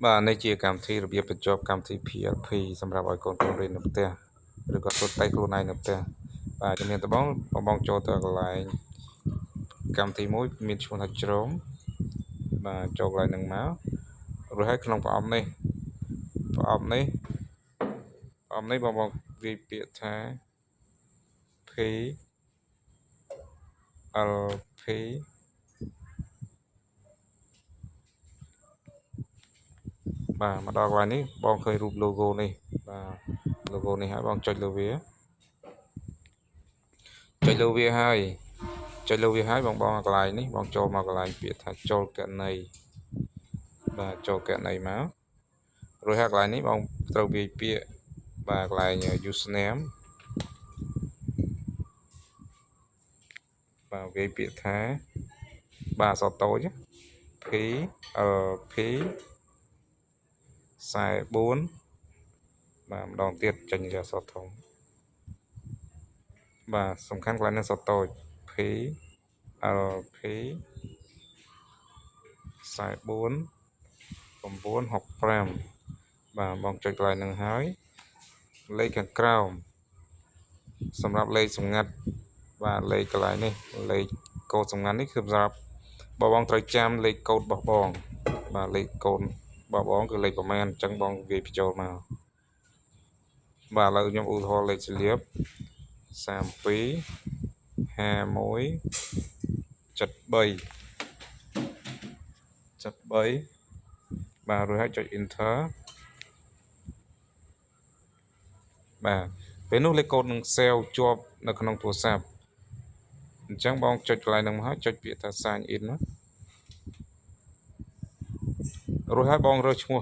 បាទនេះជាកម្មវិធីរបៀបបញ្ចប់កម្មវិធី PLP សម្រាប់ឲ្យកូនរៀននៅផ្ទះឬក៏សុទ្ធតែខ្លួនឯងនៅផ្ទះបាទជំនាញដំបូងបងចូលទៅកន្លែងកម្មវិធីមួយមានឈ្មោះថាជ្រោមបាទចូលកន្លែងហ្នឹងមករួចហើយក្នុងប្រអប់នេះបងវាយពាក្យថា PLP បាទមកដល់កន្លែងនេះបងឃើញរូប logo នេះបាទ logo នេះហើយបងចុចលើវាហើយបងកន្លែងនេះបងចូលមកកន្លែងពាក្យថាចូលកណីបាទចូលកណីមករួចហើយកន្លែងនេះបងត្រូវវាយពាក្យបាទកន្លែង username បាទវាយពាក្យថាបាទអក្សរតូច PLP 44បាទម្ដងទៀតចេញជាអក្សរធំបាទសំខាន់កន្លែងនេះអក្សរតូច PLP 44 965បាទបងចុចកន្លែងហ្នឹងហើយលេខខាងក្រោមសម្រាប់លេខសម្ងាត់បាទលេខកន្លែងនេះលេខកូដសម្ងាត់នេះគឺសម្រាប់បងត្រូវចាំលេខកូដរបស់បងបាទលេខកូដរបស់បងគឺលេខប្រមាណអញ្ចឹងបងវាយបញ្ចូលមកបាទឥឡូវខ្ញុំឧទាហរណ៍លេខសៀលៀប32 51 73បាទរួចហើយចុច enter បាទពេលនោះលេខកូដនឹង save ជាប់នៅក្នុងទូរស័ព្ទអញ្ចឹងបងចុចកន្លែងហ្នឹងមកហើយចុចពាក្យថា sign in រួចហើយបងរើសឈ្មោះ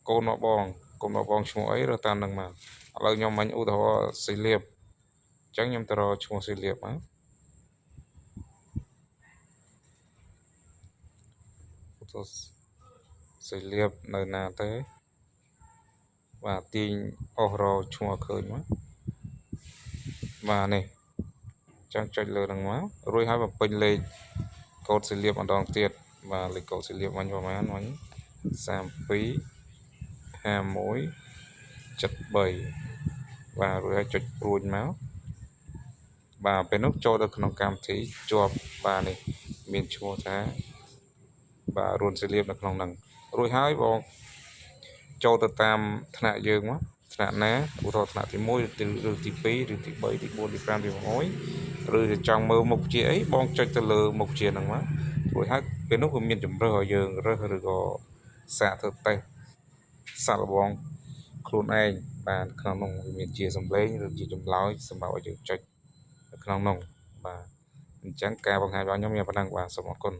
កូនរបស់បងឈ្មោះអីរើសតាមហ្នឹងមកឥឡូវខ្ញុំមិញឧទាហរណ៍សីលៀបអញ្ចឹងខ្ញុំទៅរកឈ្មោះសីលៀបមកសីលៀបនៅណាទៅបាទទាញអស់រកឈ្មោះឃើញមកបាទនេះអញ្ចឹងចុចលើហ្នឹងមករួចហើយបំពេញលេខកូដសីលៀបម្ដងទៀតបាទលេខកូដសីលៀបវិញប្រហែលវិញ32 51 73បាទរួចហើយចុចព្រួយមកបាទពេលនោះចូលទៅក្នុងកម្មវិធីជាប់បាទនេះមានឈ្មោះថាបាទរួនសីលៀបនៅក្នុងហ្នឹងរួចហើយបងចូលទៅតាមថ្នាក់យើងមកថ្នាក់ណាឧទាហរណ៍ថ្នាក់ទី1ឬទី2ឬទី3ទី4ទី5ទី6ឬចង់មើលមុខវិជ្ជាអីបងចុចទៅលើមុខវិជ្ជាហ្នឹងមករួចហើយពេលនោះវាមានជម្រើសឲ្យយើងរើសឬក៏សាកធ្វើតេស្តសាកល្បងខ្លួនឯងបាទក្នុងនោះវាមានជាសម្លេងឬជាចម្លើយសម្រាប់ឲ្យយើងចុចនៅក្នុងនោះបាទអញ្ចឹងការបង្ហាញរបស់ខ្ញុំមានប៉ុណ្ណឹងបាទសូមអរគុណ